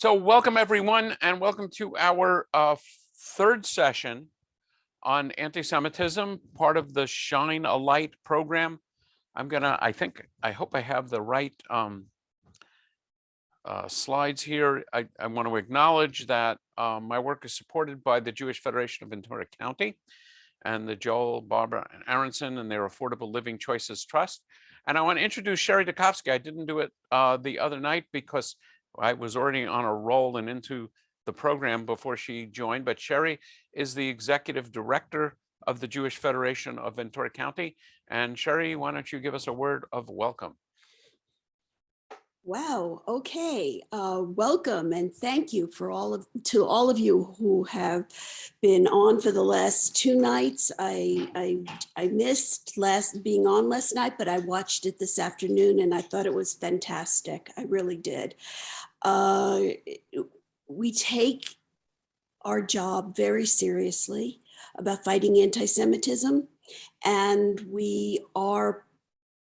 So welcome everyone, and welcome to our third session on anti-Semitism, part of the Shine a Light program. I hope I have the right slides here. I want to acknowledge that my work is supported by the Jewish Federation of Ventura County and the Joel, Barbara, and Aronson and their Affordable Living Choices Trust. And I want to introduce Sherry Dakovsky. I didn't do it the other night because I was already on a roll and into the program before she joined, but Sherry is the executive director of the Jewish Federation of Ventura County. And Sherry, why don't you give us a word of welcome? Wow. Okay. Welcome and thank you to all of you who have been on for the last two nights. I missed being on last night, but I watched it this afternoon and I thought it was fantastic. I really did. We take our job very seriously about fighting anti-Semitism, and we are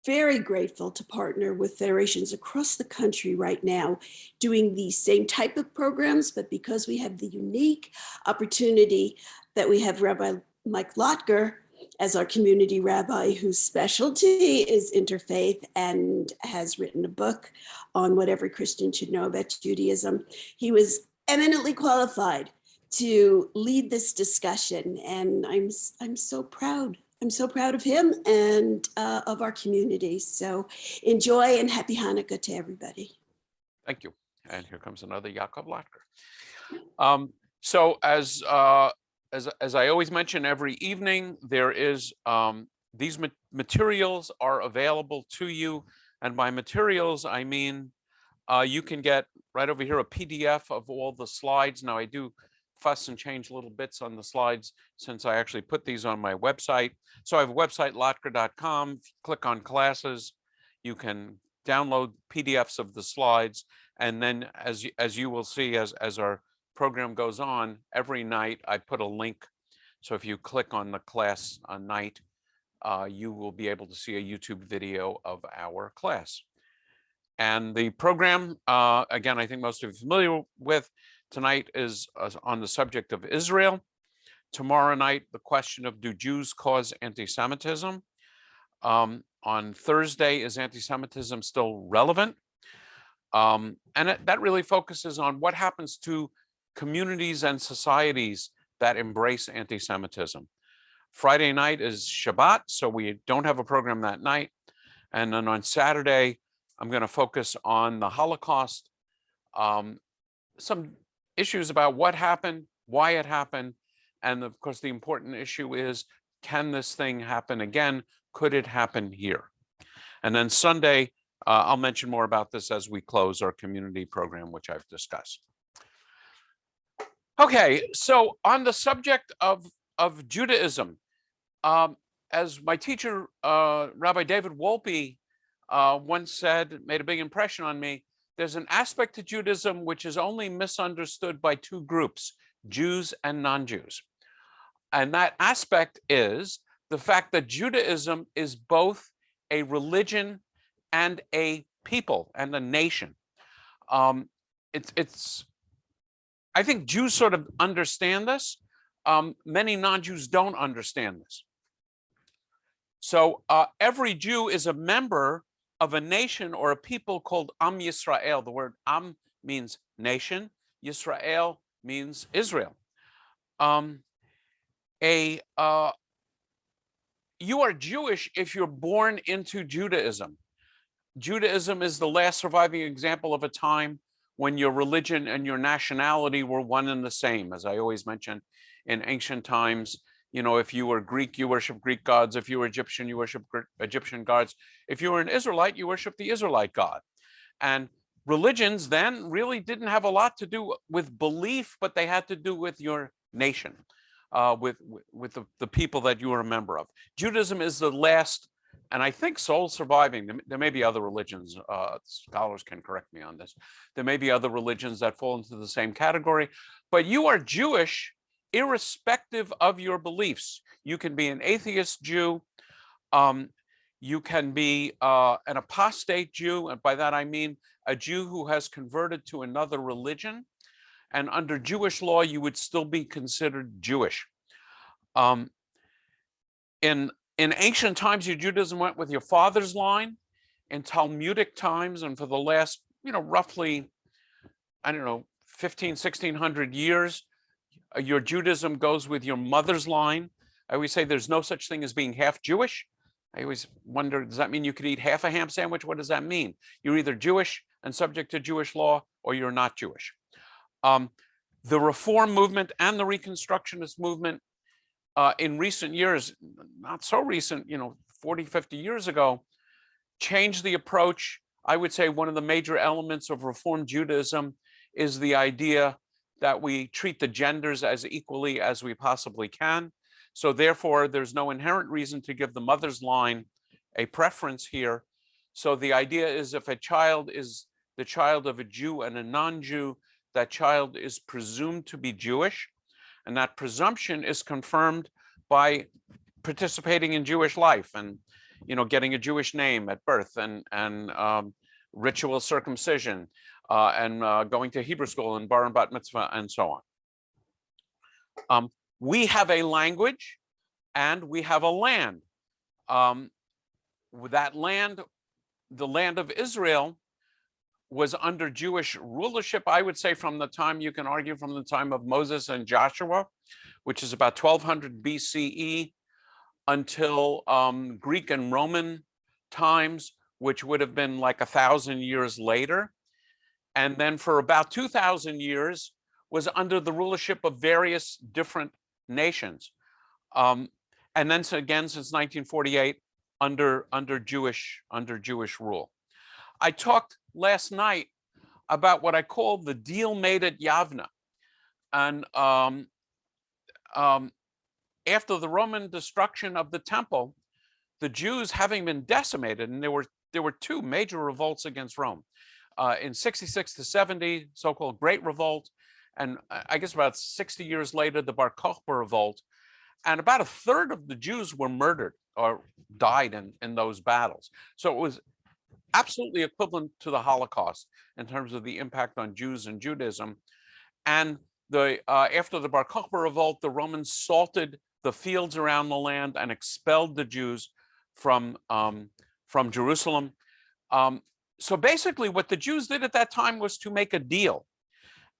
very grateful to partner with federations across the country right now doing the same type of programs, but because we have the unique opportunity that we have Rabbi Mike Lotger as our community rabbi, whose specialty is interfaith and has written a book on what every Christian should know about Judaism. He was eminently qualified to lead this discussion, and I'm so proud. I'm so proud of him and of our community. So enjoy and happy Hanukkah to everybody. Thank you. And here comes another Yaakov Lotger. So as I always mention every evening, there is these materials are available to you. And by materials, I mean you can get right over here a PDF of all the slides. Now I do fuss and change little bits on the slides since I actually put these on my website. So I have a website, lotger.com. Click on classes. You can download PDFs of the slides. And then as you will see, as our program goes on, every night I put a link. So if you click on the class night, you will be able to see a YouTube video of our class. And the program, again, I think most of you are familiar with. Tonight is on the subject of Israel. Tomorrow night, the question of, do Jews cause anti-Semitism? On Thursday, is anti-Semitism still relevant? And that really focuses on what happens to communities and societies that embrace anti-Semitism. Friday night is Shabbat, so we don't have a program that night. And then on Saturday, I'm going to focus on the Holocaust, some issues about what happened, why it happened, and of course the important issue is, can this thing happen again? Could it happen here? And then Sunday, I'll mention more about this as we close our community program, which I've discussed. Okay, so on the subject of Judaism, as my teacher, Rabbi David Wolpe, once said, made a big impression on me, there's an aspect to Judaism which is only misunderstood by two groups, Jews and non-Jews. And that aspect is the fact that Judaism is both a religion and a people and a nation. I think Jews sort of understand this. Many non-Jews don't understand this. So every Jew is a member of a nation or a people called Am Yisrael. The word Am means nation. Yisrael means Israel. You are Jewish if you're born into Judaism. Judaism is the last surviving example of a time when your religion and your nationality were one and the same. As I always mention, in ancient times, you know, if you were Greek, you worship Greek gods. If you were Egyptian, you worship Egyptian gods. If you were an Israelite, you worship the Israelite God. And religions then really didn't have a lot to do with belief, but they had to do with your nation, with the people that you were a member of. Judaism is the last, and I think sole surviving. There may be other religions. Scholars can correct me on this. There may be other religions that fall into the same category, but you are Jewish irrespective of your beliefs. You can be an atheist Jew. You can be an apostate Jew, and by that I mean a Jew who has converted to another religion. And under Jewish law, you would still be considered Jewish. In ancient times, your Judaism went with your father's line. In Talmudic times, and for the last, roughly, I don't know, 1600 years, your Judaism goes with your mother's line. I always say there's no such thing as being half Jewish. I always wonder, does that mean you could eat half a ham sandwich? What does that mean? You're either Jewish and subject to Jewish law, or you're not Jewish. The Reform movement and the Reconstructionist movement in recent years, not so recent, 40, 50 years ago, changed the approach. I would say one of the major elements of Reform Judaism is the idea that we treat the genders as equally as we possibly can. So therefore, there's no inherent reason to give the mother's line a preference here. So the idea is if a child is the child of a Jew and a non-Jew, that child is presumed to be Jewish. And that presumption is confirmed by participating in Jewish life and, getting a Jewish name at birth and ritual circumcision and going to Hebrew school and bar and bat mitzvah and so on. We have a language and we have a land. That land, the land of Israel, was under Jewish rulership, I would say, from the time, you can argue, from the time of Moses and Joshua, which is about 1200 BCE, until Greek and Roman times, which would have been like 1,000 years later. And then for about 2,000 years was under the rulership of various different nations. And then again, since 1948, under Jewish rule. I talked last night about what I call the deal made at Yavna. And after the Roman destruction of the temple, the Jews, having been decimated, and there were two major revolts against Rome. In 66 to 70, so-called Great Revolt, and I guess about 60 years later, the Bar Kokhba Revolt. And about a third of the Jews were murdered or died in those battles. So it was absolutely equivalent to the Holocaust in terms of the impact on Jews and Judaism. And after the Bar Kokhba Revolt, the Romans salted the fields around the land and expelled the Jews from Jerusalem. So basically what the Jews did at that time was to make a deal.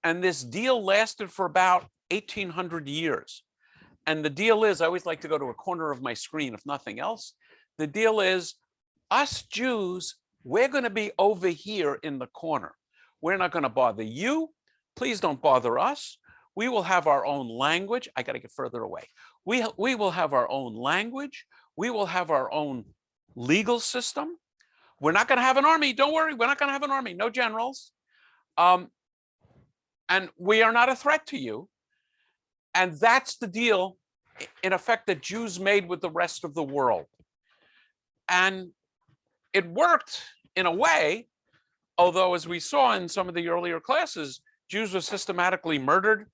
And this deal lasted for about 1,800 years. And the deal is, I always like to go to a corner of my screen, if nothing else. The deal is, us Jews, we're going to be over here in the corner. We're not going to bother you. Please don't bother us. We will have our own language. I got to get further away. We will have our own language. We will have our own legal system. We're not going to have an army. Don't worry. We're not going to have an army. No generals. And we are not a threat to you. And that's the deal, in effect, that Jews made with the rest of the world. And it worked in a way, although, as we saw in some of the earlier classes, Jews were systematically murdered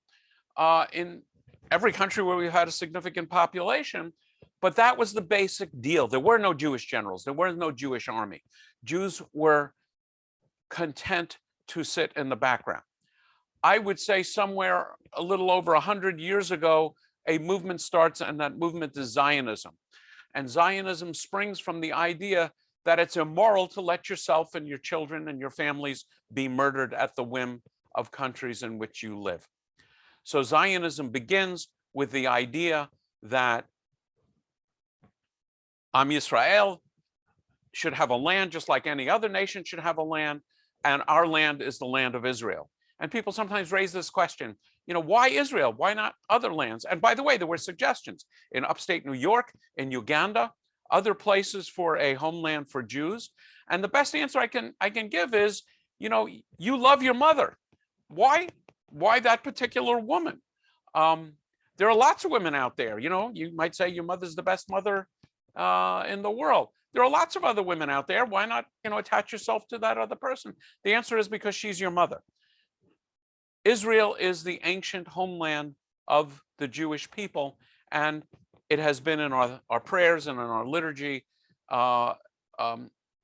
in every country where we had a significant population. But that was the basic deal. There were no Jewish generals. There was no Jewish army. Jews were content to sit in the background. I would say somewhere a little over 100 years ago, a movement starts, and that movement is Zionism. And Zionism springs from the idea that it's immoral to let yourself and your children and your families be murdered at the whim of countries in which you live. So Zionism begins with the idea that Am Yisrael should have a land just like any other nation should have a land, and our land is the land of Israel. And people sometimes raise this question, why Israel? Why not other lands? And by the way, there were suggestions in upstate New York, in Uganda, other places for a homeland for Jews. And the best answer I can give is, you love your mother. Why that particular woman? There are lots of women out there. You might say your mother's the best mother in the world. There are lots of other women out there. Why not, attach yourself to that other person? The answer is because she's your mother. Israel is the ancient homeland of the Jewish people, and it has been in our prayers and in our liturgy uh,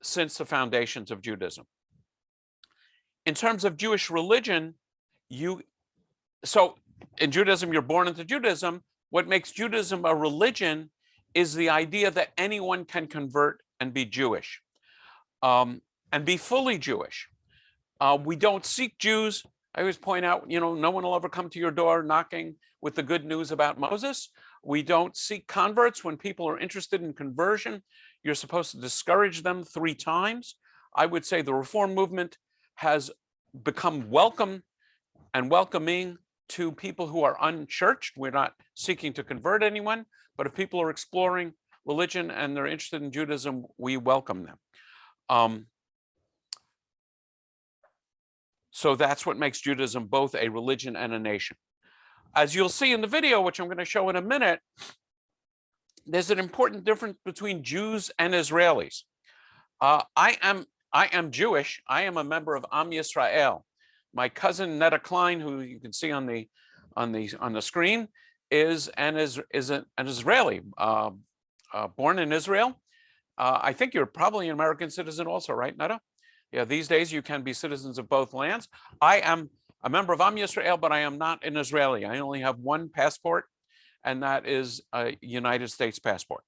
since the foundations of Judaism. In terms of Jewish religion, so in Judaism, you're born into Judaism. What makes Judaism a religion is the idea that anyone can convert and be Jewish, and be fully Jewish. We don't seek Jews. I always point out, no one will ever come to your door knocking with the good news about Moses. We don't seek converts. When people are interested in conversion, you're supposed to discourage them 3 times. I would say the Reform movement has become welcome and welcoming to people who are unchurched. We're not seeking to convert anyone, but if people are exploring religion and they're interested in Judaism, we welcome them. So that's what makes Judaism both a religion and a nation. As you'll see in the video, which I'm going to show in a minute, there's an important difference between Jews and Israelis. I am Jewish. I am a member of Am Yisrael. My cousin Netta Klein, who you can see on the screen, is an Israeli, born in Israel. I think you're probably an American citizen also, right, Netta? Yeah, these days you can be citizens of both lands. I am a member of Am Yisrael, but I am not an Israeli. I only have one passport, and that is a United States passport.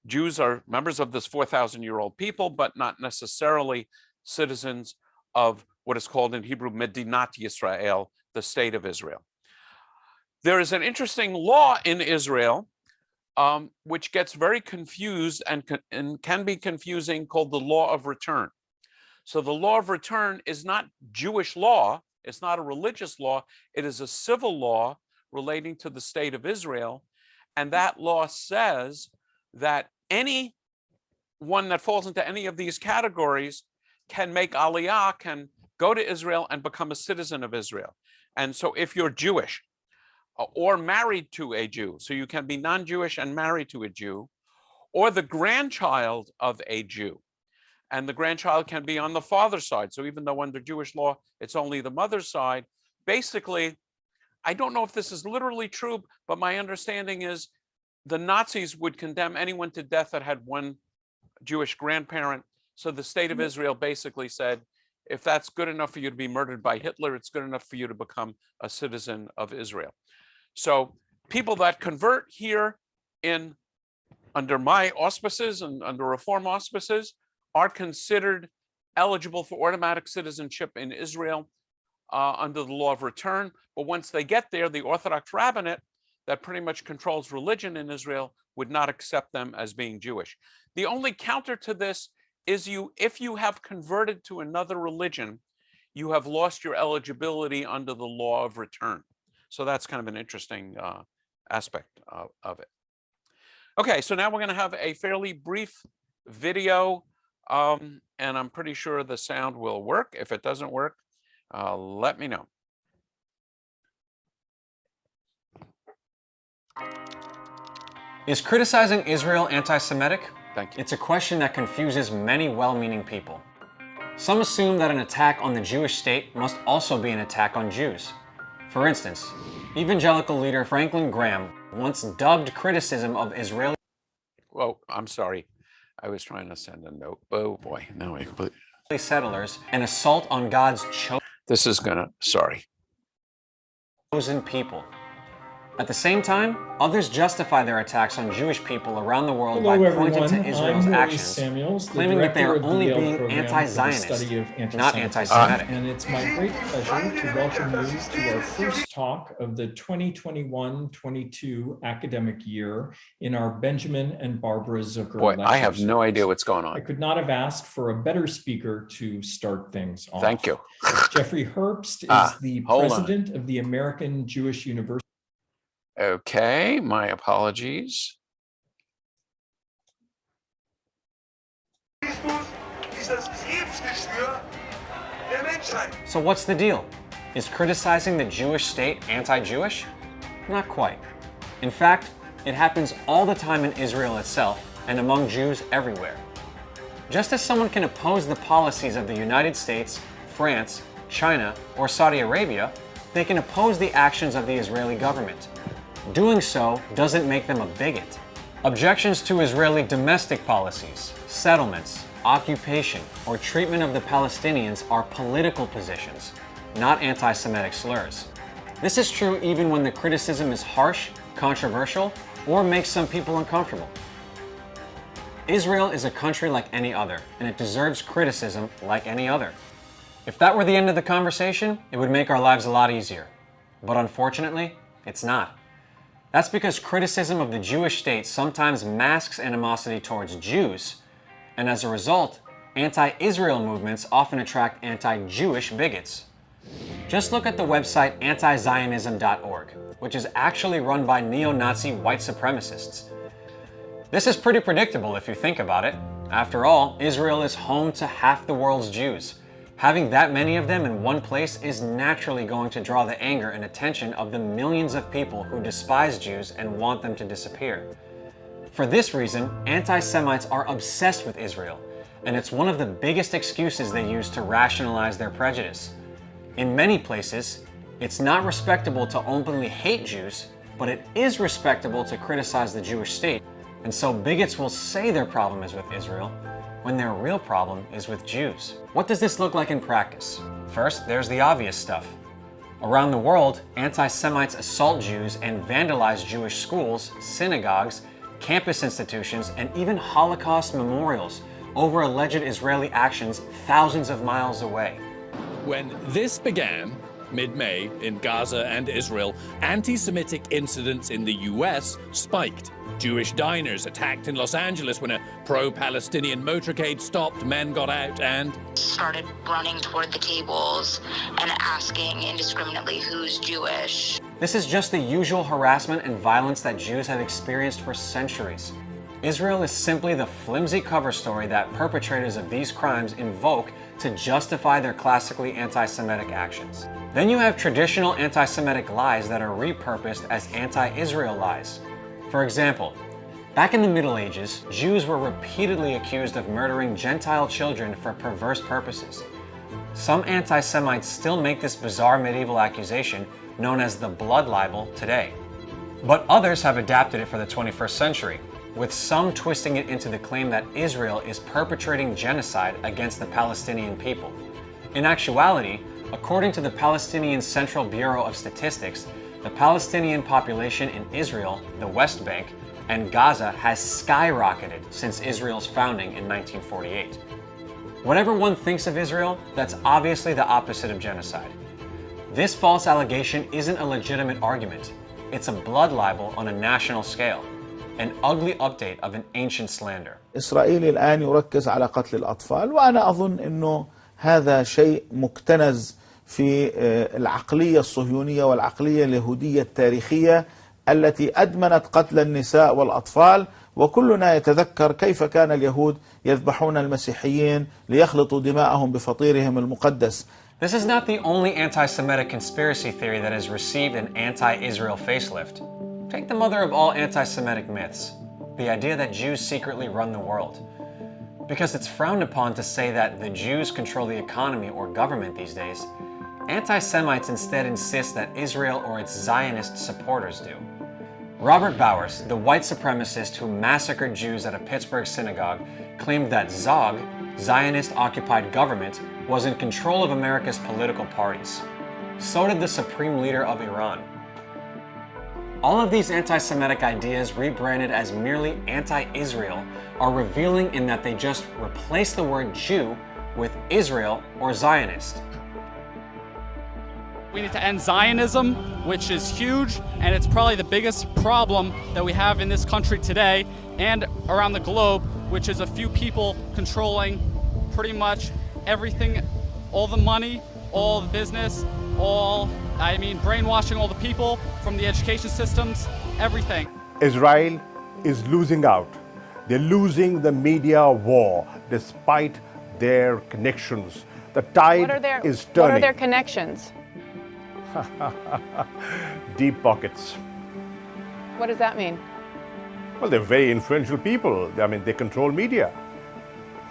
Jews are members of this 4,000-year-old people, but not necessarily citizens of what is called in Hebrew Medinat Yisrael, the state of Israel. There is an interesting law in Israel which gets very confused and can be confusing, called the law of return. So the law of return is not Jewish law. It's not a religious law. It is a civil law relating to the state of Israel. And that law says that anyone that falls into any of these categories can make aliyah, can go to Israel and become a citizen of Israel. And so if you're Jewish or married to a Jew, so you can be non-Jewish and married to a Jew, or the grandchild of a Jew, and the grandchild can be on the father's side. So even though under Jewish law, it's only the mother's side, basically, I don't know if this is literally true, but my understanding is the Nazis would condemn anyone to death that had one Jewish grandparent. So the state of Israel basically said, if that's good enough for you to be murdered by Hitler, it's good enough for you to become a citizen of Israel. So people that convert here under my auspices and under Reform auspices are considered eligible for automatic citizenship in Israel under the law of return. But once they get there, the Orthodox rabbinate that pretty much controls religion in Israel would not accept them as being Jewish. The only counter to this is if you have converted to another religion, you have lost your eligibility under the law of return. So that's kind of an interesting aspect of it. Okay, so now we're going to have a fairly brief video, and I'm pretty sure the sound will work. If it doesn't work, let me know. Is criticizing Israel anti-Semitic? Thank you. It's a question that confuses many well-meaning people. Some assume that an attack on the Jewish state must also be an attack on Jews. For instance, evangelical leader Franklin Graham once dubbed criticism of Israeli... Whoa, I'm sorry. I was trying to send a note. Oh boy, now I completely... settlers an assault on God's This is gonna, sorry. chosen people. At the same time, others justify their attacks on Jewish people around the world by pointing to Israel's actions, claiming that they are only being anti-Zionist, not anti-Semitic. And it's my great pleasure to welcome you to our first talk of the 2021-22 academic year in our Benjamin and Barbara Zucker Boy, lecture I have no series. idea what's going on. I could not have asked for a better speaker to start things off. Thank you. Jeffrey Herbst is the hold on. president of the American Jewish University. Okay, my apologies. So what's the deal? Is criticizing the Jewish state anti-Jewish? Not quite. In fact, it happens all the time in Israel itself and among Jews everywhere. Just as someone can oppose the policies of the United States, France, China, or Saudi Arabia, they can oppose the actions of the Israeli government. Doing so doesn't make them a bigot. Objections to Israeli domestic policies, settlements, occupation, or treatment of the Palestinians are political positions, not anti-Semitic slurs. This is true even when the criticism is harsh, controversial, or makes some people uncomfortable. Israel is a country like any other, and it deserves criticism like any other. If that were the end of the conversation, it would make our lives a lot easier. But unfortunately, it's not. That's because criticism of the Jewish state sometimes masks animosity towards Jews, and as a result, anti-Israel movements often attract anti-Jewish bigots. Just look at the website Anti-Zionism.org, which is actually run by neo-Nazi white supremacists. This is pretty predictable if you think about it. After all, Israel is home to half the world's Jews. Having that many of them in one place is naturally going to draw the anger and attention of the millions of people who despise Jews and want them to disappear. For this reason, anti-Semites are obsessed with Israel, and it's one of the biggest excuses they use to rationalize their prejudice. In many places, it's not respectable to openly hate Jews, but it is respectable to criticize the Jewish state, and so bigots will say their problem is with Israel, when their real problem is with Jews. What does this look like in practice? First, there's the obvious stuff. Around the world, anti-Semites assault Jews and vandalize Jewish schools, synagogues, campus institutions, and even Holocaust memorials over alleged Israeli actions thousands of miles away. When this began, mid-May, in Gaza and Israel, anti-Semitic incidents in the US spiked. Jewish diners attacked in Los Angeles when a pro-Palestinian motorcade stopped, men got out and started running toward the tables and asking indiscriminately who's Jewish. This is just the usual harassment and violence that Jews have experienced for centuries. Israel is simply the flimsy cover story that perpetrators of these crimes invoke to justify their classically anti-Semitic actions. Then you have traditional anti-Semitic lies that are repurposed as anti-Israel lies. For example, back in the Middle Ages, Jews were repeatedly accused of murdering Gentile children for perverse purposes. Some anti-Semites still make this bizarre medieval accusation known as the blood libel today. But others have adapted it for the 21st century, with some twisting it into the claim that Israel is perpetrating genocide against the Palestinian people. In actuality, according to the Palestinian Central Bureau of Statistics, the Palestinian population in Israel, the West Bank, and Gaza has skyrocketed since Israel's founding in 1948. Whatever one thinks of Israel, that's obviously the opposite of genocide. This false allegation isn't a legitimate argument. It's a blood libel on a national scale, an ugly update of an ancient slander. إسرائيل الآن يركز على قتل الأطفال، وأنا أظن أنه هذا شيء مكتنز في العقلية الصهيونية والعقلية اليهودية التاريخية التي أدمنت قتل النساء والأطفال، وكلنا يتذكر كيف كان اليهود يذبحون المسيحيين ليخلطوا دماءهم بفطيرهم المقدس. This is not the only anti-Semitic conspiracy theory that has received an anti-Israel facelift. Take the mother of all anti-Semitic myths, the idea that Jews secretly run the world. Because it's frowned upon to say that the Jews control the economy or government these days, anti-Semites instead insist that Israel or its Zionist supporters do. Robert Bowers, the white supremacist who massacred Jews at a Pittsburgh synagogue, claimed that Zog, Zionist-occupied government, was in control of America's political parties. So did the supreme leader of Iran. All of these anti-Semitic ideas rebranded as merely anti-Israel are revealing in that they just replace the word Jew with Israel or Zionist. We need to end Zionism, which is huge, and it's probably the biggest problem that we have in this country today and around the globe, which is a few people controlling pretty much everything, all the money, all the business, brainwashing all the people from the education systems, everything. Israel is losing out. They're losing the media war despite their connections. The tide is turning. What are their connections? Deep pockets. What does that mean? Well, they're very influential people. They control media.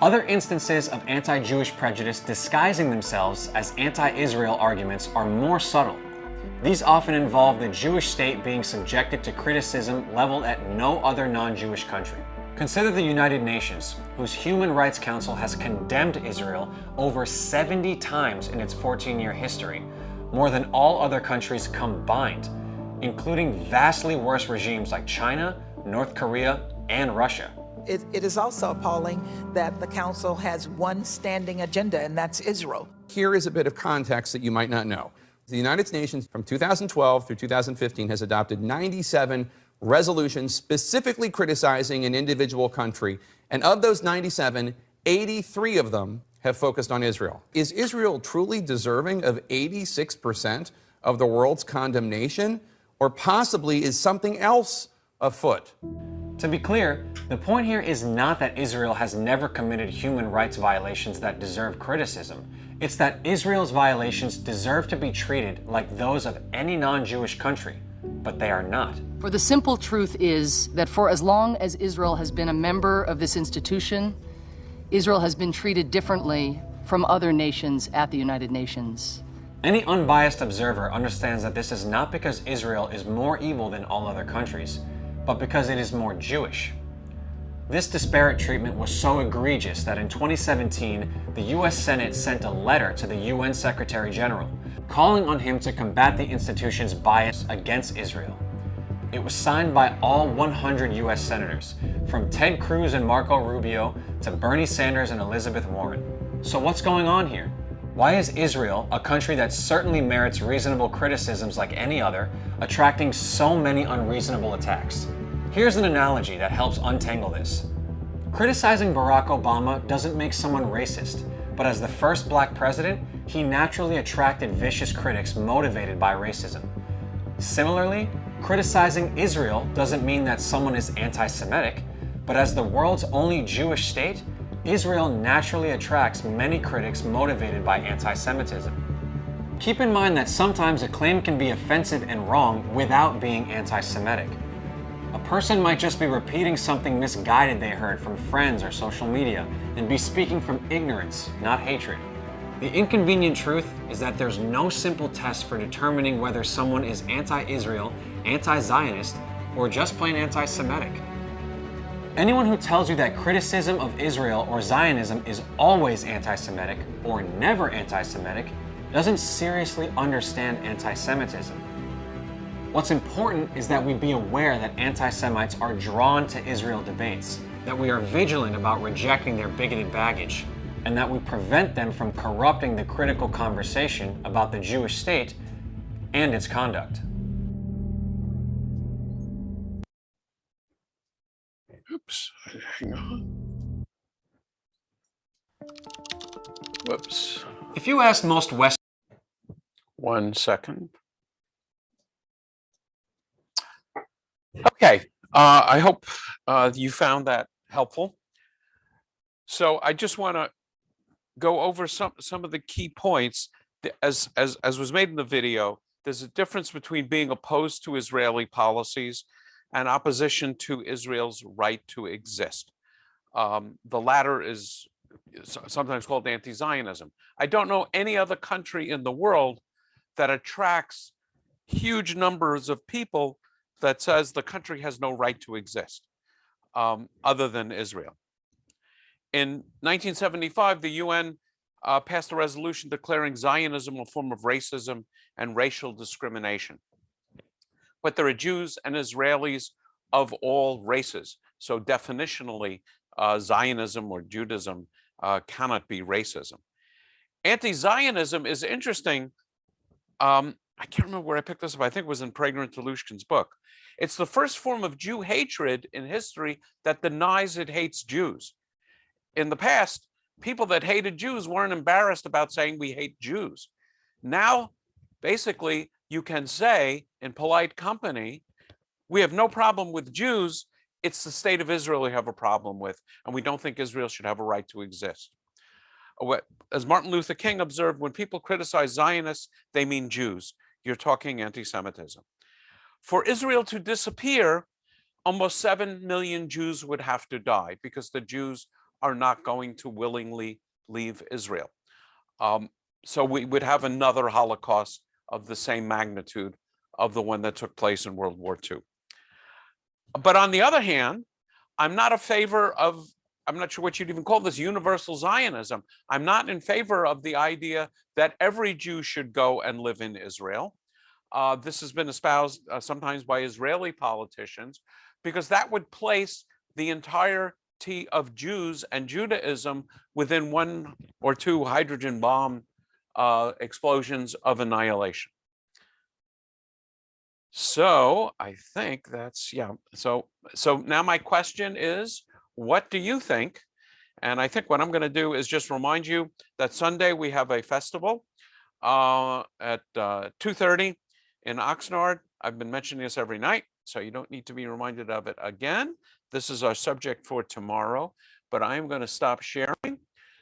Other instances of anti-Jewish prejudice disguising themselves as anti-Israel arguments are more subtle. These often involve the Jewish state being subjected to criticism leveled at no other non-Jewish country. Consider the United Nations, whose Human Rights Council has condemned Israel over 70 times in its 14-year history, more than all other countries combined, including vastly worse regimes like China, North Korea, and Russia. It is also appalling that the Council has one standing agenda, and that's Israel. Here is a bit of context that you might not know. The United Nations from 2012 through 2015 has adopted 97 resolutions specifically criticizing an individual country, and of those 97, 83 of them have focused on Israel. Is Israel truly deserving of 86% of the world's condemnation, or possibly is something else afoot? To be clear, the point here is not that Israel has never committed human rights violations that deserve criticism. It's that Israel's violations deserve to be treated like those of any non-Jewish country, but they are not. For the simple truth is that for as long as Israel has been a member of this institution, Israel has been treated differently from other nations at the United Nations. Any unbiased observer understands that this is not because Israel is more evil than all other countries, but because it is more Jewish. This disparate treatment was so egregious that in 2017, the US Senate sent a letter to the UN Secretary General, calling on him to combat the institution's bias against Israel. It was signed by all 100 US senators, from Ted Cruz and Marco Rubio to Bernie Sanders and Elizabeth Warren. So what's going on here? Why is Israel, a country that certainly merits reasonable criticisms like any other, attracting so many unreasonable attacks? Here's an analogy that helps untangle this. Criticizing Barack Obama doesn't make someone racist, but as the first black president, he naturally attracted vicious critics motivated by racism. Similarly, criticizing Israel doesn't mean that someone is anti-Semitic, but as the world's only Jewish state, Israel naturally attracts many critics motivated by anti-Semitism. Keep in mind that sometimes a claim can be offensive and wrong without being anti-Semitic. A person might just be repeating something misguided they heard from friends or social media and be speaking from ignorance, not hatred. The inconvenient truth is that there's no simple test for determining whether someone is anti-Israel, anti-Zionist, or just plain anti-Semitic. Anyone who tells you that criticism of Israel or Zionism is always anti-Semitic or never anti-Semitic doesn't seriously understand anti-Semitism. What's important is that we be aware that anti-Semites are drawn to Israel debates, that we are vigilant about rejecting their bigoted baggage, and that we prevent them from corrupting the critical conversation about the Jewish state and its conduct. Oops, hang on. Whoops. If you ask most West... 1 second. Okay, I hope you found that helpful. So I just want to go over some of the key points. As was made in the video, there's a difference between being opposed to Israeli policies and opposition to Israel's right to exist. The latter is sometimes called anti-Zionism. I don't know any other country in the world that attracts huge numbers of people that says the country has no right to exist, other than Israel. In 1975, the UN passed a resolution declaring Zionism a form of racism and racial discrimination. But there are Jews and Israelis of all races. So definitionally, Zionism or Judaism cannot be racism. Anti-Zionism is interesting. I can't remember where I picked this up. I think it was in Prager Telushkin's book. It's the first form of Jew hatred in history that denies it hates Jews. In the past, people that hated Jews weren't embarrassed about saying we hate Jews. Now, basically, you can say in polite company, we have no problem with Jews. It's the state of Israel we have a problem with, and we don't think Israel should have a right to exist. As Martin Luther King observed, when people criticize Zionists, they mean Jews. You're talking anti-Semitism. For Israel to disappear, almost 7 million Jews would have to die because the Jews are not going to willingly leave Israel. So we would have another Holocaust of the same magnitude of the one that took place in World War II. But on the other hand, I'm not a favor of, I'm not sure what you'd even call this, universal Zionism. I'm not in favor of the idea that every Jew should go and live in Israel. This has been espoused sometimes by Israeli politicians, because that would place the entirety of Jews and Judaism within one or two hydrogen bomb explosions of annihilation. So I think that's, yeah. So now my question is, what do you think? And I think what I'm going to do is just remind you that Sunday we have a festival at 2:30 in Oxnard. I've been mentioning this every night, so you don't need to be reminded of it again. This is our subject for tomorrow, but I'm going to stop sharing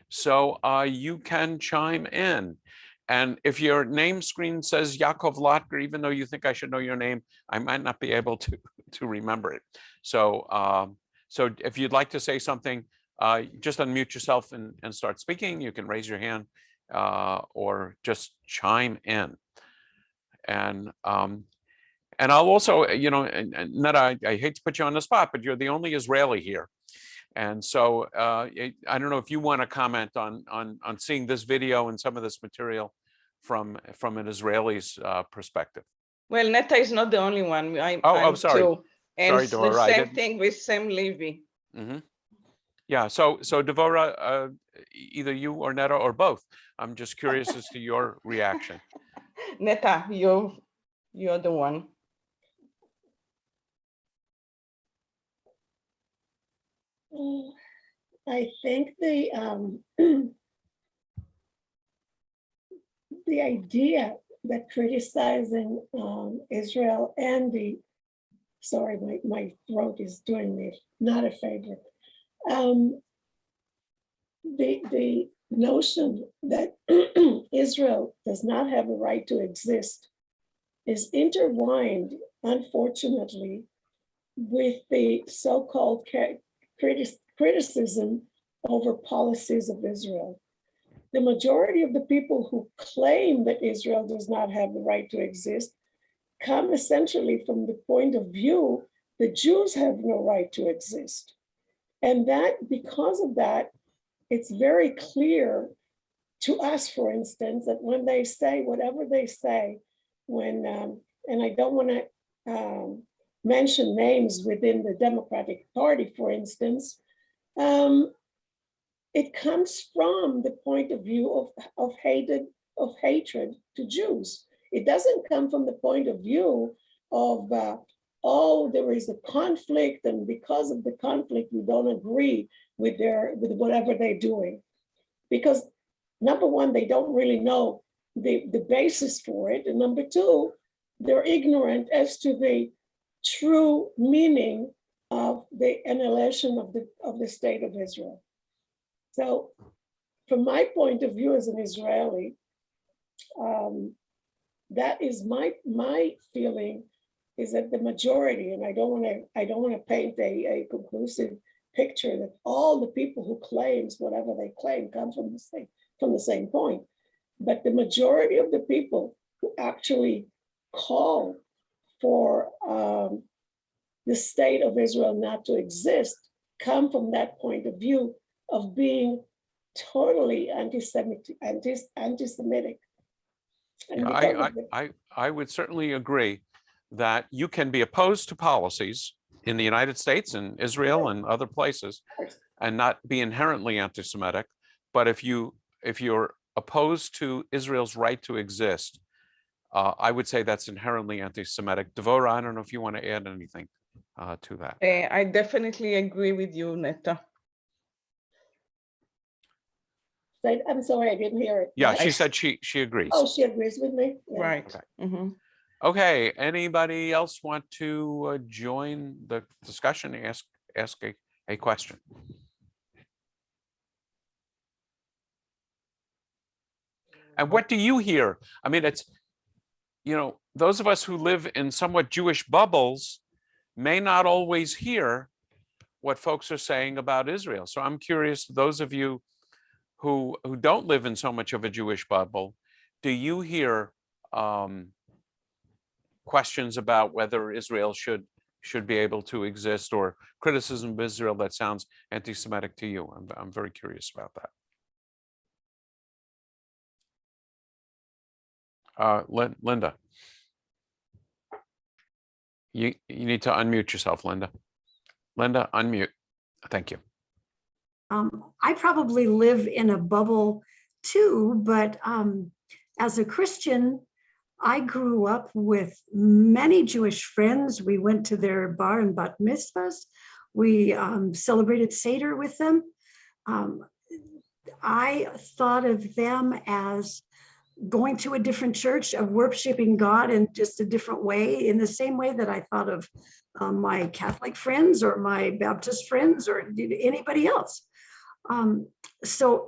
so you can chime in. And if your name screen says Yaakov Lotger, even though you think I should know your name, I might not be able to remember it. So so if you'd like to say something, just unmute yourself and start speaking. You can raise your hand or just chime in. And I'll also, you know, and Netta, I hate to put you on the spot, but you're the only Israeli here. And so I don't know if you want to comment on seeing this video and some of this material from an Israeli's perspective. Well, Netta is not the only one. I'm sorry. Too. And sorry, the Devorah, same thing with Sam Levy. Mm-hmm. Yeah, so Devorah, either you or Netta or both. I'm just curious as to your reaction. Netta, you're the one. I think the the idea that criticizing Israel and sorry, my throat is doing me not a favor. The notion that Israel does not have a right to exist is intertwined, unfortunately, with the so-called criticism over policies of Israel. The majority of the people who claim that Israel does not have the right to exist come essentially from the point of view that Jews have no right to exist. And that, because of that, it's very clear to us, for instance, that when they say whatever they say, when, and I don't want to mention names within the Democratic Party, for instance, it comes from the point of view of hatred to Jews. It doesn't come from the point of view of, oh, there is a conflict, and because of the conflict, we don't agree with whatever they're doing. Because number one, they don't really know the basis for it. And number two, they're ignorant as to the true meaning of the annihilation of the state of Israel. So from my point of view as an Israeli, that is my feeling, is that the majority, and I don't want to paint a conclusive picture that all the people who claims whatever they claim come from the same point, but the majority of the people who actually call for the state of Israel not to exist come from that point of view of being totally anti-Semitic. Yeah, I would certainly agree that you can be opposed to policies in the United States and Israel and other places and not be inherently anti-Semitic. But if you're opposed to Israel's right to exist, I would say that's inherently anti-Semitic. Devorah, I don't know if you want to add anything to that. I definitely agree with you, Netta. I'm sorry, I didn't hear it. Yeah, she said she agrees. Oh, she agrees with me? Yeah. Right. Okay. Mm-hmm. Okay, anybody else want to join the discussion, ask a question? And what do you hear? I mean, it's, you know, those of us who live in somewhat Jewish bubbles may not always hear what folks are saying about Israel. So I'm curious, those of you who don't live in so much of a Jewish bubble, do you hear questions about whether Israel should should be able to exist, or criticism of Israel that sounds anti-Semitic to you? I'm very curious about that. Linda, you need to unmute yourself, Linda. Linda, unmute. Thank you. I probably live in a bubble too, but as a Christian, I grew up with many Jewish friends. We went to their bar and bat mitzvahs. We celebrated Seder with them. I thought of them as going to a different church, of worshiping God in just a different way, in the same way that I thought of my Catholic friends or my Baptist friends or anybody else. So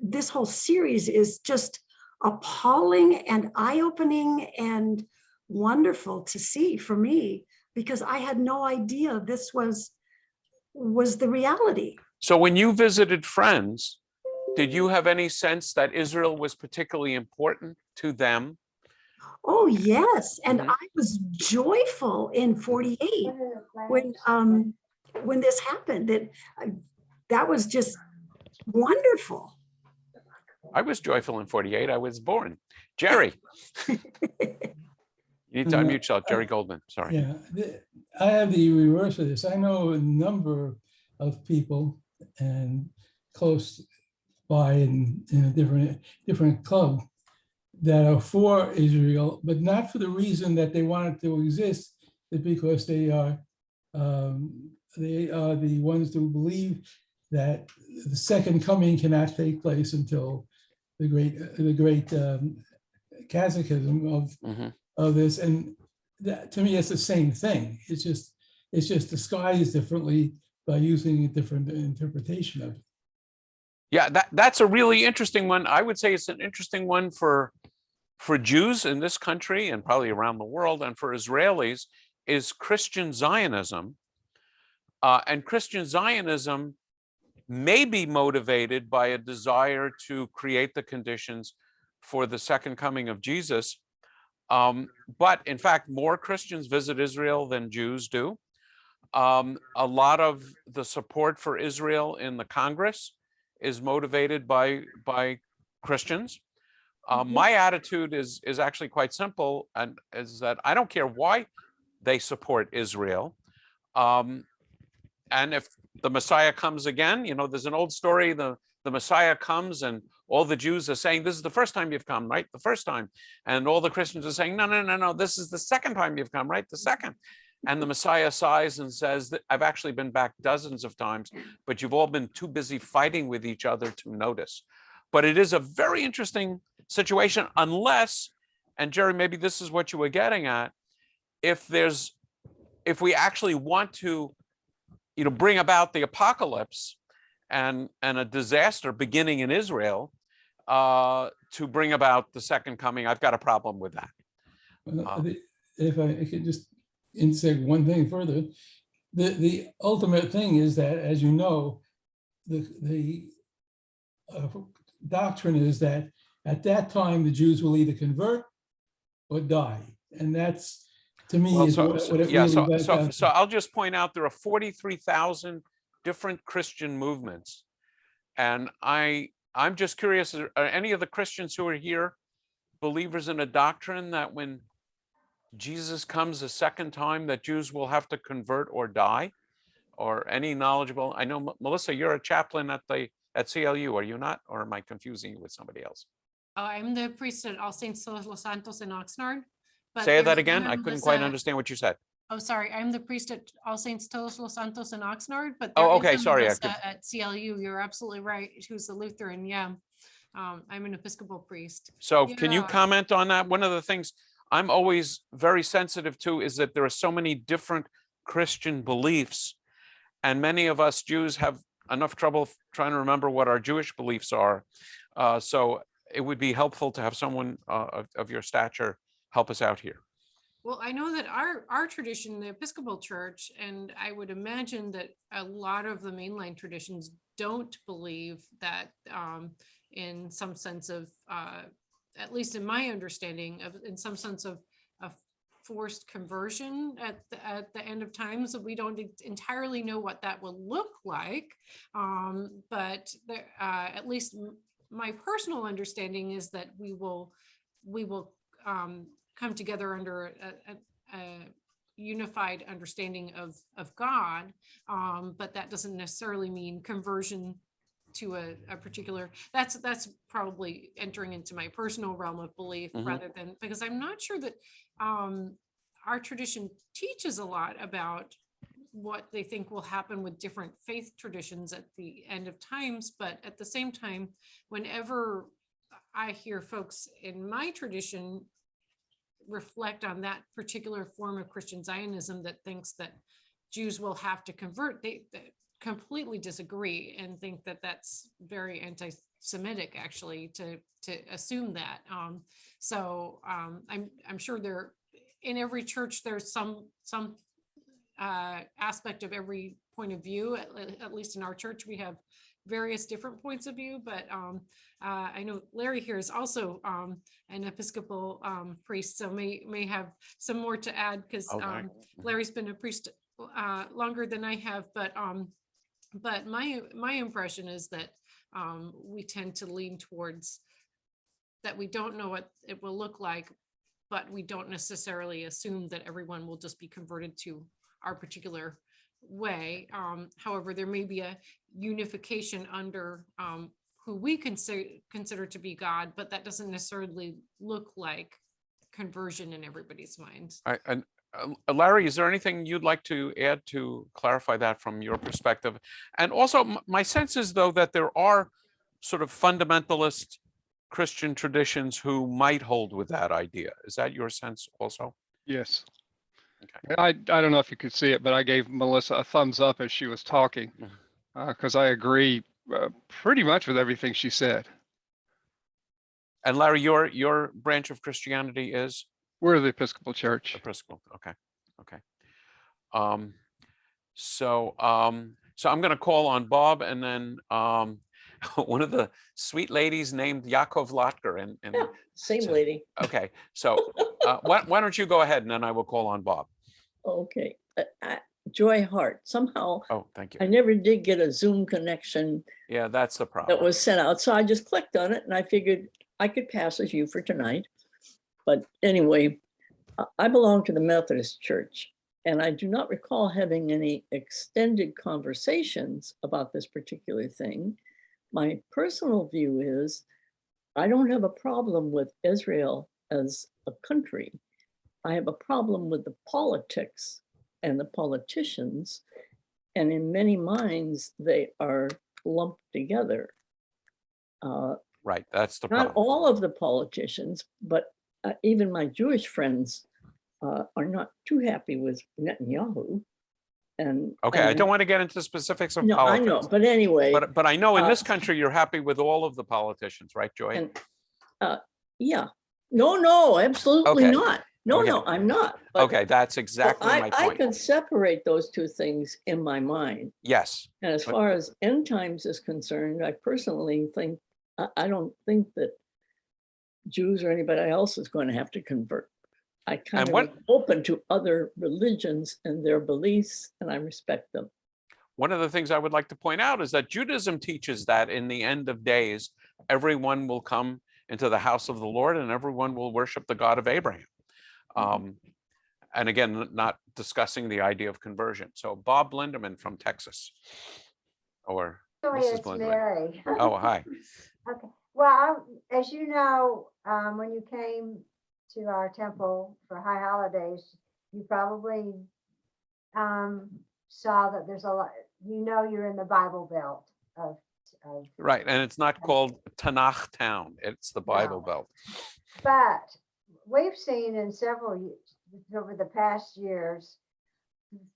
this whole series is just appalling and eye-opening and wonderful to see for me, because I had no idea this was the reality. So when you visited friends, did you have any sense that Israel was particularly important to them? Oh, yes. And I was joyful in 48 when this happened. That was just wonderful. I was joyful in 48. I was born. Jerry. You need to unmute yourself. Jerry Goldman. Sorry. Yeah, I have the reverse of this. I know a number of people and close by in a different club that are for Israel, but not for the reason that they want it to exist, is because they are the ones who believe that the second coming cannot take place until the great catechism of this, and that, to me, it's the same thing. It's just disguised differently by using a different interpretation of it. Yeah, that's a really interesting one. I would say it's an interesting one for Jews in this country and probably around the world, and for Israelis, is Christian Zionism. And Christian Zionism may be motivated by a desire to create the conditions for the second coming of Jesus. But in fact, more Christians visit Israel than Jews do. A lot of the support for Israel in the Congress is motivated by Christians. My attitude is actually quite simple, and is that I don't care why they support Israel. And if the Messiah comes again, there's an old story, the Messiah comes and all the Jews are saying, this is the first time you've come, right? The first time. And all the Christians are saying, no, this is the second time you've come, right? The second. And the Messiah sighs and says that I've actually been back dozens of times, but you've all been too busy fighting with each other to notice. But it is a very interesting situation, unless, and Jerry, maybe this is what you were getting at, if we actually want to, bring about the apocalypse and a disaster beginning in Israel to bring about the second coming, I've got a problem with that. If I could just insert one thing further, the ultimate thing is that, as you know, the doctrine is that at that time the Jews will either convert or die, and that's, to me, Well, is what it really boils down to. So I'll just point out there are 43,000 different Christian movements, and I'm just curious: are any of the Christians who are here believers in a doctrine that when Jesus comes a second time, that Jews will have to convert or die? Or any knowledgeable? I know, Melissa, you're a chaplain at CLU, are you not? Or am I confusing you with somebody else? I'm the priest at All Saints Todos Los Santos in Oxnard. But Say that again. I couldn't quite understand what you said. Oh, sorry. I'm the priest at All Saints Todos Los Santos in Oxnard. But okay, sorry. At CLU, you're absolutely right. Who's a Lutheran? Yeah, I'm an Episcopal priest. So can you comment on that? One of the things I'm always very sensitive to is that there are so many different Christian beliefs, and many of us Jews have enough trouble trying to remember what our Jewish beliefs are. So it would be helpful to have someone of your stature help us out here. Well, I know that our tradition, the Episcopal Church, and I would imagine that a lot of the mainline traditions don't believe that in some sense of, at least in my understanding, of in some sense of forced conversion at the end of times. We don't entirely know what that will look like, but there, at least my personal understanding is that we will come together under a unified understanding of God, but that doesn't necessarily mean conversion to a particular, that's probably entering into my personal realm of belief, rather than, because I'm not sure that our tradition teaches a lot about what they think will happen with different faith traditions at the end of times. But at the same time, whenever I hear folks in my tradition reflect on that particular form of Christian Zionism that thinks that Jews will have to convert, they completely disagree and think that that's very anti-Semitic, actually, to assume that. I'm sure there, in every church, there's some aspect of every point of view. At least in our church, we have various different points of view, but I know Larry here is also an Episcopal priest, so may have some more to add, because Larry's been a priest longer than I have, but my impression is that we tend to lean towards that we don't know what it will look like, but we don't necessarily assume that everyone will just be converted to our particular way. However, there may be a unification under who we consider to be God, but that doesn't necessarily look like conversion in everybody's minds. And Larry, is there anything you'd like to add to clarify that from your perspective? And also, my sense is, though, that there are sort of fundamentalist Christian traditions who might hold with that idea. Is that your sense also? Yes. Okay. I don't know if you could see it, but I gave Melissa a thumbs up as she was talking, because I agree pretty much with everything she said. And Larry, your branch of Christianity is? We're the Episcopal Church. Episcopal. Okay. So I'm going to call on Bob, and then one of the sweet ladies named Yakov Lotker. And same lady. Okay. So why don't you go ahead, and then I will call on Bob. Okay. Joy Hart. Somehow. Oh, thank you. I never did get a Zoom connection. Yeah, that's the problem. That was sent out. So I just clicked on it, and I figured I could pass as you for tonight. But anyway, I belong to the Methodist Church, and I do not recall having any extended conversations about this particular thing. My personal view is I don't have a problem with Israel as a country. I have a problem with the politics and the politicians, and in many minds, they are lumped together. Right, that's the problem. Not all of the politicians, but even my Jewish friends are not too happy with Netanyahu. Okay, I don't want to get into specifics of politics. I know, but anyway. But I know in this country, you're happy with all of the politicians, right, Joy? Yeah. No, absolutely not. No, I'm not. But, okay, that's exactly my point. I can separate those two things in my mind. Yes. And as far as end times is concerned, I personally think, I don't think that Jews or anybody else is going to have to convert. I kind of am open to other religions and their beliefs, and I respect them. One of the things I would like to point out is that Judaism teaches that in the end of days, everyone will come into the house of the Lord and everyone will worship the God of Abraham. And again, not discussing the idea of conversion. So Bob Lindemann from Texas, or Mrs. Lindemann. Mary. Oh, hi. Okay. Well, as you know, when you came to our temple for high holidays, you probably saw that there's a lot, you're in the Bible Belt of right, and it's not called Tanakh Town, it's the Bible Belt. But we've seen in several years, over the past years,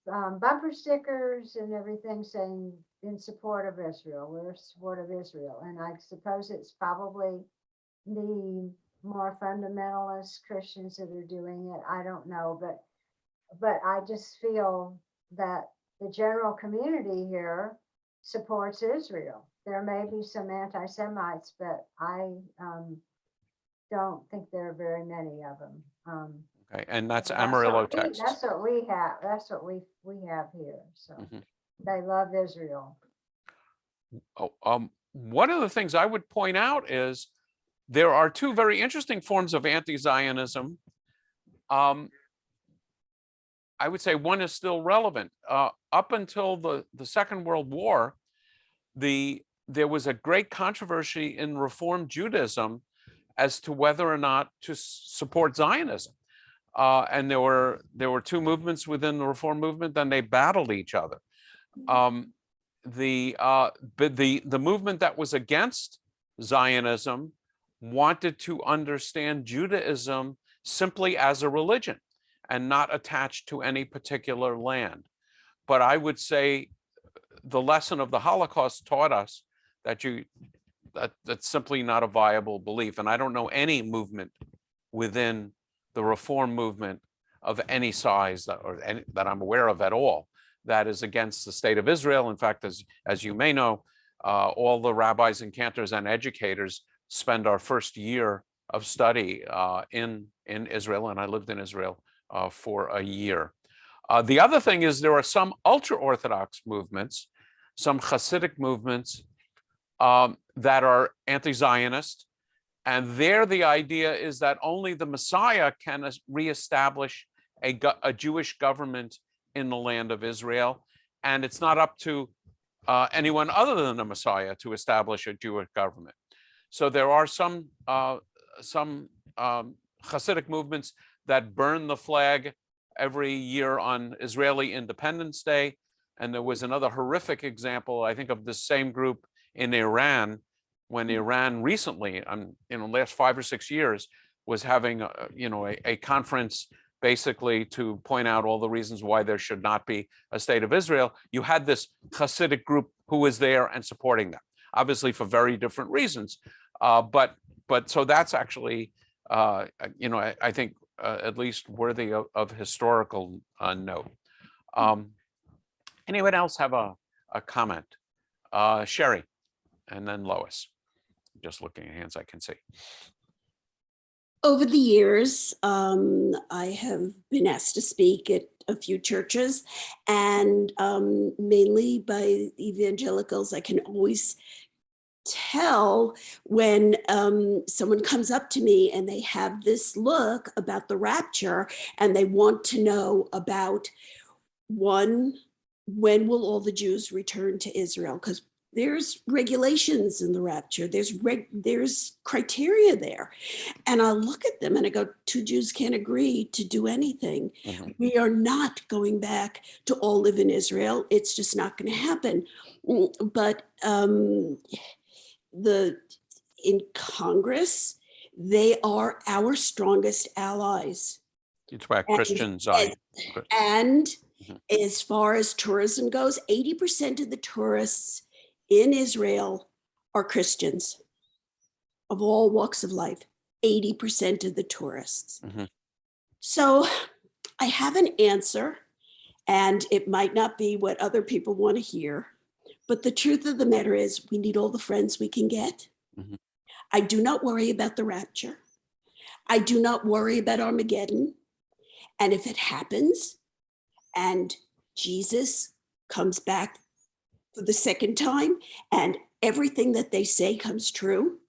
bumper stickers and everything saying in support of Israel, we're in support of Israel. And I suppose it's probably the more fundamentalist Christians that are doing it. I don't know, but I just feel that the general community here supports Israel. There may be some anti-Semites, but I don't think there are very many of them. Okay, and that's That's Amarillo, what Texas. That's what we have. That's what we have here. So they love Israel. Oh, one of the things I would point out is there are two very interesting forms of anti-Zionism. I would say one is still relevant. Up until the Second World War, there was a great controversy in Reform Judaism as to whether or not to support Zionism. And there were two movements within the Reform movement, then they battled each other. The movement that was against Zionism wanted to understand Judaism simply as a religion and not attached to any particular land. But I would say the lesson of the Holocaust taught us that that's simply not a viable belief. And I don't know any movement within the Reform movement of any size that I'm aware of at all that is against the state of Israel. In fact, as you may know, all the rabbis and cantors and educators spend our first year of study in Israel, and I lived in Israel for a year. The other thing is there are some ultra-Orthodox movements, some Hasidic movements that are anti-Zionist, and there the idea is that only the Messiah can reestablish a Jewish government in the land of Israel, and it's not up to anyone other than the Messiah to establish a Jewish government. So there are some Hasidic movements that burn the flag every year on Israeli Independence Day, and there was another horrific example, I think, of the same group in Iran, when Iran recently, in the last 5 or 6 years, was having a conference basically to point out all the reasons why there should not be a state of Israel. You had this Hasidic group who was there and supporting them, obviously for very different reasons. But so that's actually, I think at least worthy of historical note. Anyone else have a comment? Sherry, and then Lois. Just looking at hands I can see. Over the years, I have been asked to speak at a few churches, and mainly by evangelicals. I can always tell when someone comes up to me and they have this look about the rapture, and they want to know about, one, when will all the Jews return to Israel? Because there's regulations in the rapture. There's criteria there. And I look at them and I go, two Jews can't agree to do anything. Mm-hmm. We are not going back to all live in Israel. It's just not going to happen. But in Congress, they are our strongest allies. It's about Christians. And as far as tourism goes, 80% of the tourists in Israel are Christians of all walks of life, 80% of the tourists. Mm-hmm. So I have an answer, and it might not be what other people want to hear, but the truth of the matter is we need all the friends we can get. Mm-hmm. I do not worry about the rapture. I do not worry about Armageddon. And if it happens and Jesus comes back for the second time and everything that they say comes true,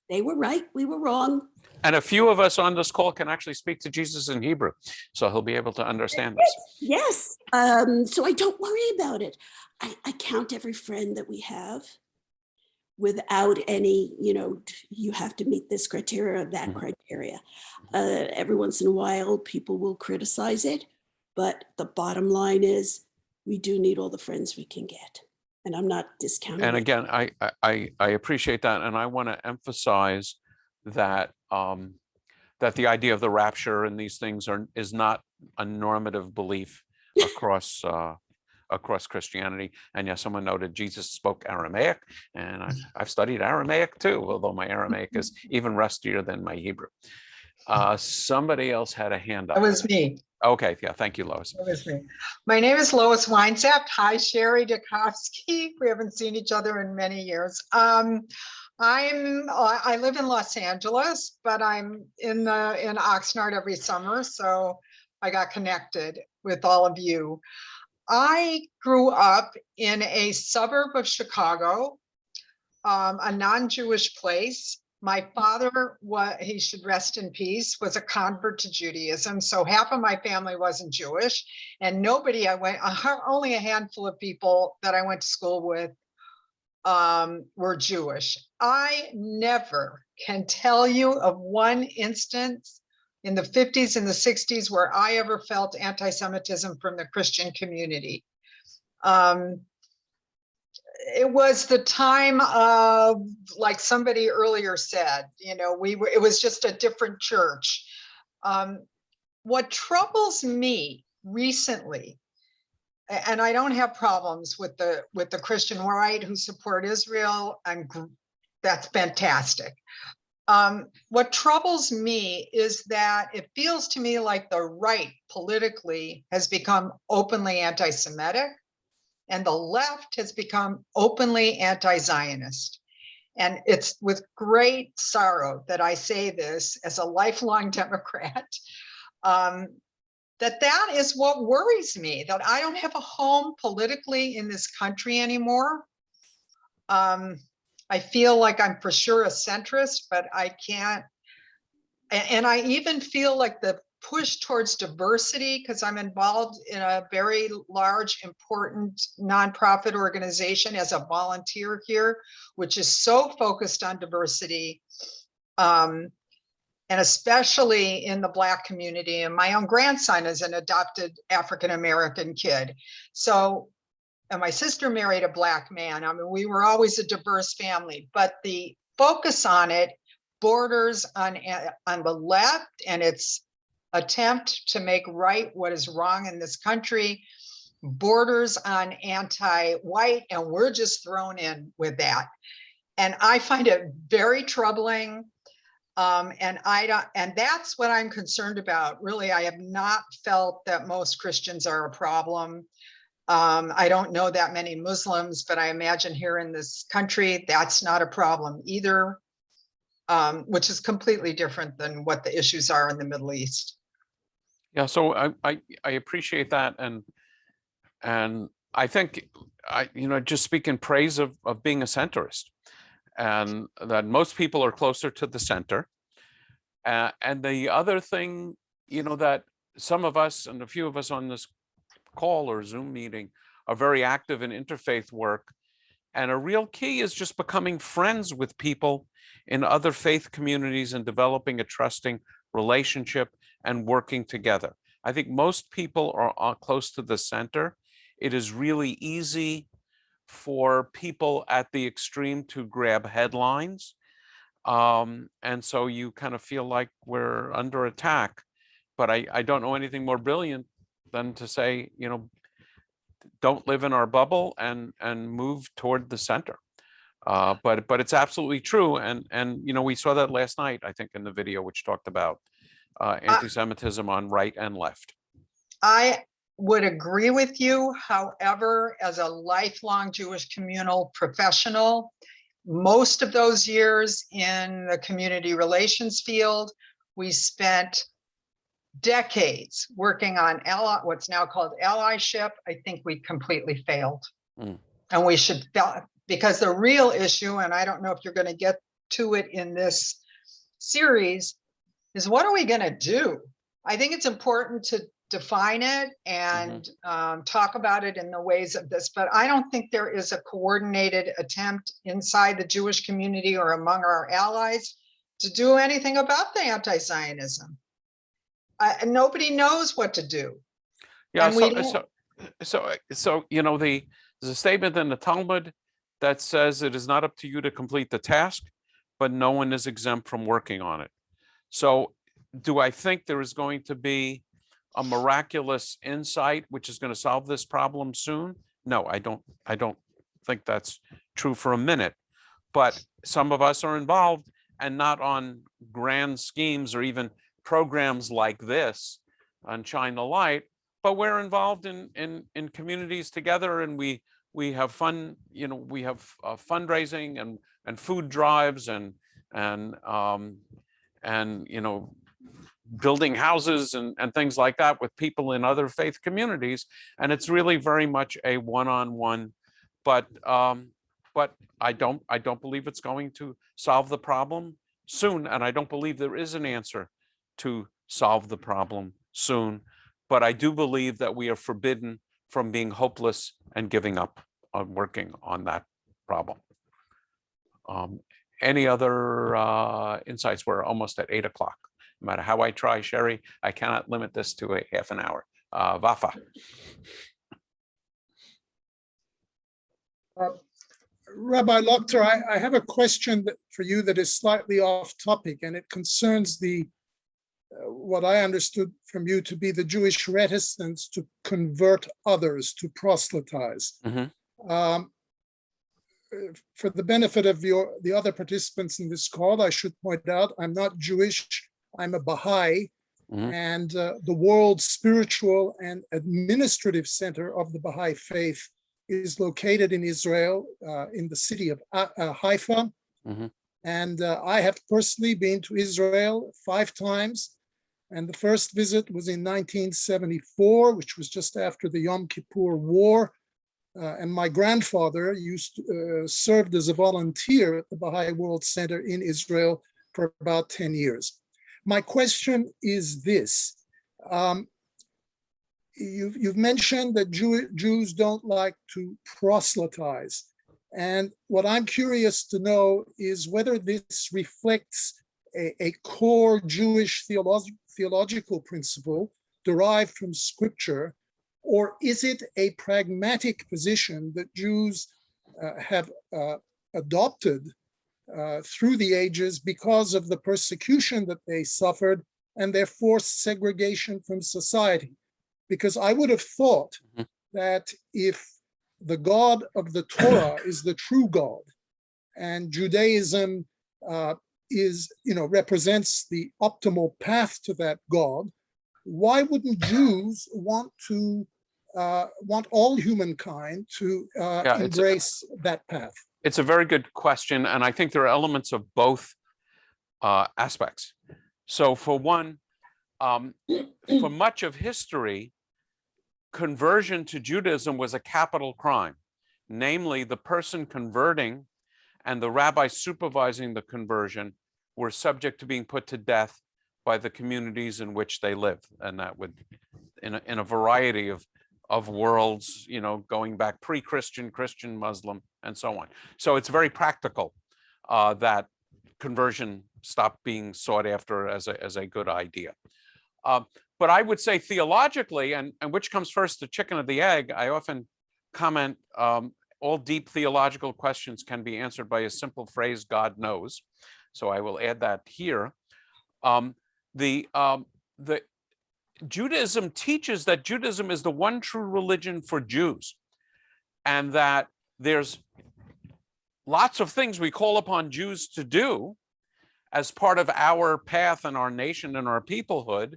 they were right, we were wrong. And a few of us on this call can actually speak to Jesus in Hebrew, so he'll be able to understand this. Yes, so I don't worry about it. I count every friend that we have without any, you have to meet this criteria or that mm-hmm. criteria. Every once in a while, people will criticize it, but the bottom line is we do need all the friends we can get. And I'm not discounting. And again, I appreciate that, and I want to emphasize that that the idea of the rapture and these things is not a normative belief across across Christianity. And yes, someone noted Jesus spoke Aramaic, and I've studied Aramaic too, although my Aramaic is even rustier than my Hebrew. Somebody else had a hand up. That was me. Okay, yeah, thank you, Lois. That was me. My name is Lois Weinzapt. Hi, Sherry Dakovsky. We haven't seen each other in many years. I live in Los Angeles, but I'm in Oxnard every summer, so I got connected with all of you. I grew up in a suburb of Chicago, a non-Jewish place. My father, he should rest in peace, was a convert to Judaism. So half of my family wasn't Jewish, and only a handful of people that I went to school with were Jewish. I never can tell you of one instance in the 50s and the 60s where I ever felt anti-Semitism from the Christian community. It was the time of, like somebody earlier said, it was just a different church. What troubles me recently, and I don't have problems with the Christian right who support Israel, that's fantastic. What troubles me is that it feels to me like the right politically has become openly anti-Semitic, and the left has become openly anti-Zionist. And it's with great sorrow that I say this as a lifelong Democrat, that is what worries me, that I don't have a home politically in this country anymore. I feel like I'm for sure a centrist, but I can't. And I even feel like the push towards diversity, because I'm involved in a very large, important nonprofit organization as a volunteer here, which is so focused on diversity, and especially in the Black community. And my own grandson is an adopted African-American kid. So, and my sister married a Black man. I mean, we were always a diverse family, but the focus on it borders on the left and its attempt to make right what is wrong in this country, borders on anti-white, and we're just thrown in with that. And I find it very troubling. And that's what I'm concerned about. Really, I have not felt that most Christians are a problem. I don't know that many Muslims, but I imagine here in this country, that's not a problem either, which is completely different than what the issues are in the Middle East. Yeah, so I appreciate that, and I think just speak in praise of being a centrist, and that most people are closer to the center. And the other thing, that some of us and a few of us on this call or Zoom meeting are very active in interfaith work, and a real key is just becoming friends with people in other faith communities and developing a trusting relationship and working together. I think most people are close to the center. It is really easy for people at the extreme to grab headlines. And so you kind of feel like we're under attack. But I don't know anything more brilliant than to say, don't live in our bubble and move toward the center. But it's absolutely true. And we saw that last night, I think, in the video, which talked about anti-Semitism on right and left. I would agree with you. However, as a lifelong Jewish communal professional, most of those years in the community relations field, we spent decades working on what's now called allyship. I think we completely failed. And we should, because the real issue, and I don't know if you're going to get to it in this series, is what are we going to do? I think it's important to define it and talk about it in the ways of this, but I don't think there is a coordinated attempt inside the Jewish community or among our allies to do anything about the anti-Zionism. And nobody knows what to do. Yeah. And there's a statement in the Talmud that says it is not up to you to complete the task, but no one is exempt from working on it. So do I think there is going to be a miraculous insight which is going to solve this problem soon? No, I don't think that's true for a minute. But some of us are involved, and not on grand schemes or even programs like this on Shine the Light, but we're involved in communities together, and we have fun, we have fundraising, and food drives and building houses and things like that with people in other faith communities. And it's really very much a one-on-one, but I don't believe it's going to solve the problem soon. And I don't believe there is an answer to solve the problem soon. But I do believe that we are forbidden from being hopeless and giving up on working on that problem. Any other insights? We're almost at 8 o'clock. No matter how I try, Sherry, I cannot limit this to a half an hour. Vafa. Rabbi Lochter, I have a question for you that is slightly off topic, and it concerns what I understood from you to be the Jewish reticence to convert others, to proselytize. Mm-hmm. For the benefit of the other participants in this call, I should point out I'm not Jewish, I'm a Baha'i, mm-hmm. and the world spiritual and administrative center of the Baha'i faith is located in Israel, in the city of Haifa. Mm-hmm. And I have personally been to Israel 5 times. And the first visit was in 1974, which was just after the Yom Kippur War. And my grandfather served as a volunteer at the Baha'i World Center in Israel for about 10 years. My question is this. You've mentioned that Jews don't like to proselytize. And what I'm curious to know is whether this reflects a core Jewish theological principle derived from scripture, or is it a pragmatic position that Jews have adopted through the ages because of the persecution that they suffered and their forced segregation from society? Because I would have thought that if the God of the Torah is the true God, and Judaism represents the optimal path to that God, why wouldn't Jews want all humankind to embrace that path? It's a very good question, and I think there are elements of both aspects. So for one, for much of history, conversion to Judaism was a capital crime. Namely, the person converting and the rabbi supervising the conversion were subject to being put to death by the communities in which they lived. And that would, in a variety of worlds, going back pre-Christian, Christian, Muslim, and so on. So it's very practical that conversion stopped being sought after as a good idea. But I would say theologically, and which comes first, the chicken or the egg, I often comment, all deep theological questions can be answered by a simple phrase, God knows. So I will add that here. The Judaism teaches that Judaism is the one true religion for Jews, and that there's lots of things we call upon Jews to do as part of our path and our nation and our peoplehood.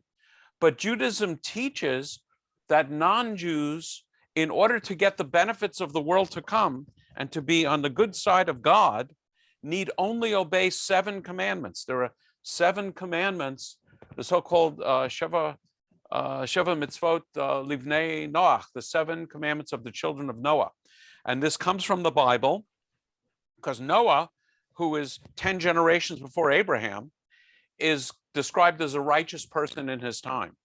But Judaism teaches that non-Jews, in order to get the benefits of the world to come and to be on the good side of God, need only obey 7 commandments. There are 7 commandments, the so-called Sheva Mitzvot Livnei Noach, the 7 commandments of the children of Noah. And this comes from the Bible, because Noah, who is 10 generations before Abraham, is described as a righteous person in his time.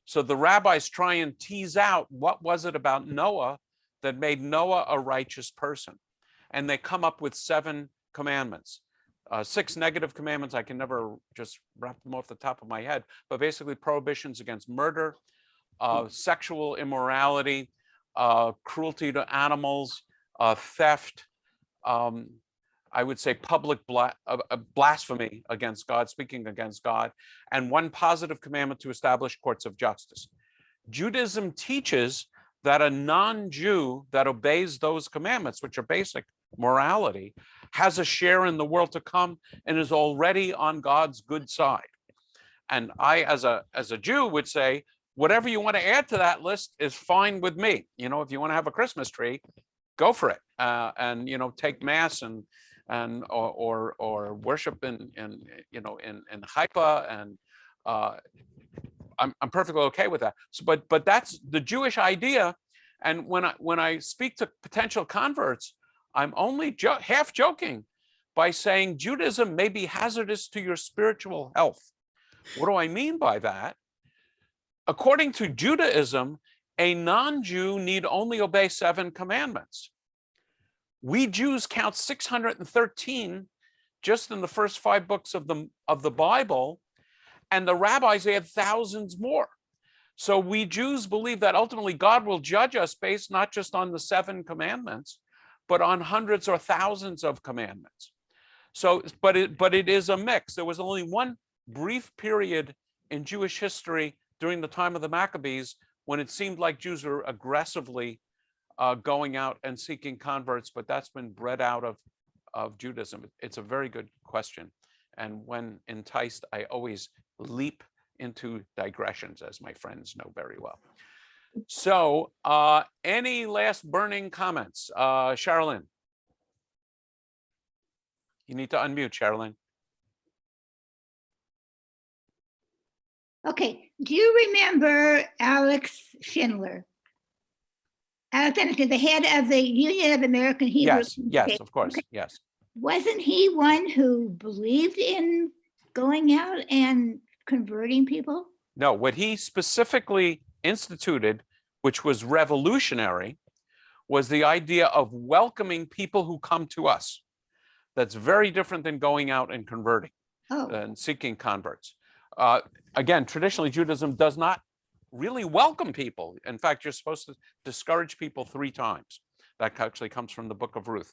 So the rabbis try and tease out what was it about Noah that made Noah a righteous person. And they come up with 7 commandments. 6 negative commandments, I can never just wrap them off the top of my head, but basically prohibitions against murder, sexual immorality, cruelty to animals, theft, I would say public blasphemy against God, speaking against God, and 1 positive commandment to establish courts of justice. Judaism teaches that a non-Jew that obeys those commandments, which are basic morality, has a share in the world to come and is already on God's good side. And I, as a Jew, would say, whatever you want to add to that list is fine with me. If you want to have a Christmas tree, go for it. And take Mass and and or worship in Haifa, and I'm perfectly okay with that. So, but that's the Jewish idea. And when I speak to potential converts, I'm only half joking by saying Judaism may be hazardous to your spiritual health. What do I mean by that? According to Judaism, a non-Jew need only obey 7 commandments. We Jews count 613 just in the first 5 books of the Bible, and the rabbis add thousands more. So we Jews believe that ultimately God will judge us based not just on the 7 commandments, but on hundreds or thousands of commandments. So, but it is a mix. There was only one brief period in Jewish history during the time of the Maccabees when it seemed like Jews were aggressively going out and seeking converts, but that's been bred out of Judaism. It's a very good question. And when enticed, I always leap into digressions, as my friends know very well. So any last burning comments? Sherilyn. You need to unmute, Sherilyn. Okay, do you remember Alex Schindler? Alexander, the head of the Union of American Hebrew. Yes, of course, okay. yes. Wasn't he one who believed in going out and converting people? No, what he specifically instituted, which was revolutionary, was the idea of welcoming people who come to us. That's very different than going out and converting and seeking converts. Again, traditionally, Judaism does not really welcome people. In fact, you're supposed to discourage people 3 times. That actually comes from the book of Ruth.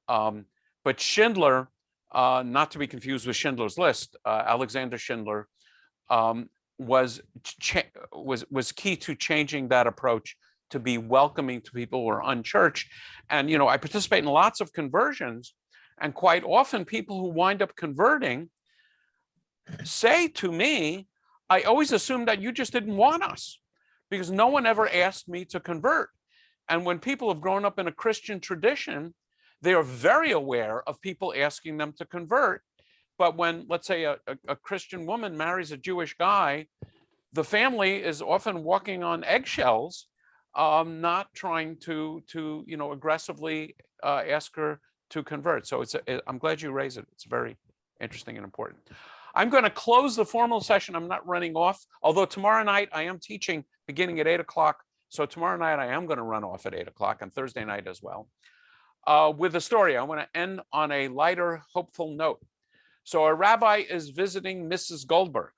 But Schindler, not to be confused with Schindler's List, Alexander Schindler was key to changing that approach to be welcoming to people who are unchurched. And I participate in lots of conversions, and quite often people who wind up converting say to me, I always assumed that you just didn't want us because no one ever asked me to convert. And when people have grown up in a Christian tradition, they are very aware of people asking them to convert. But when, let's say, a Christian woman marries a Jewish guy, the family is often walking on eggshells, not trying to aggressively ask her to convert. So I'm glad you raised it. It's very interesting and important. I'm going to close the formal session. I'm not running off, although tomorrow night I am teaching beginning at 8 o'clock. So tomorrow night I am going to run off at 8 o'clock, and Thursday night as well. With a story, I want to end on a lighter, hopeful note. So a rabbi is visiting Mrs. Goldberg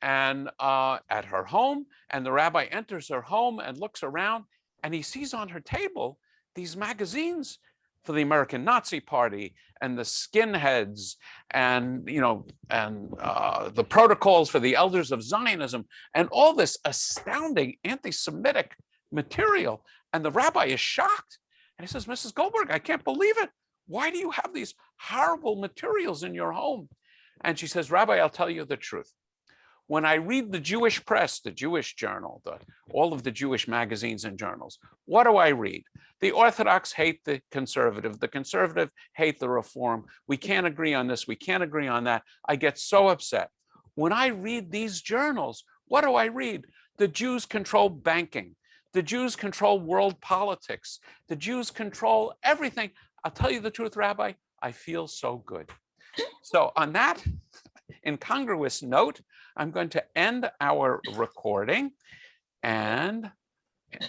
and at her home, and the rabbi enters her home and looks around, and he sees on her table these magazines for the American Nazi Party and the skinheads and the protocols for the elders of Zionism and all this astounding anti-Semitic material. And the rabbi is shocked. And he says, Mrs. Goldberg, I can't believe it. Why do you have these horrible materials in your home? And she says, Rabbi, I'll tell you the truth. When I read the Jewish press, the Jewish Journal, all of the Jewish magazines and journals, what do I read? The Orthodox hate the conservative hate the Reform. We can't agree on this, we can't agree on that. I get so upset. When I read these journals, what do I read? The Jews control banking. The Jews control world politics. The Jews control everything. I'll tell you the truth, Rabbi, I feel so good. So on that incongruous note, I'm going to end our recording, and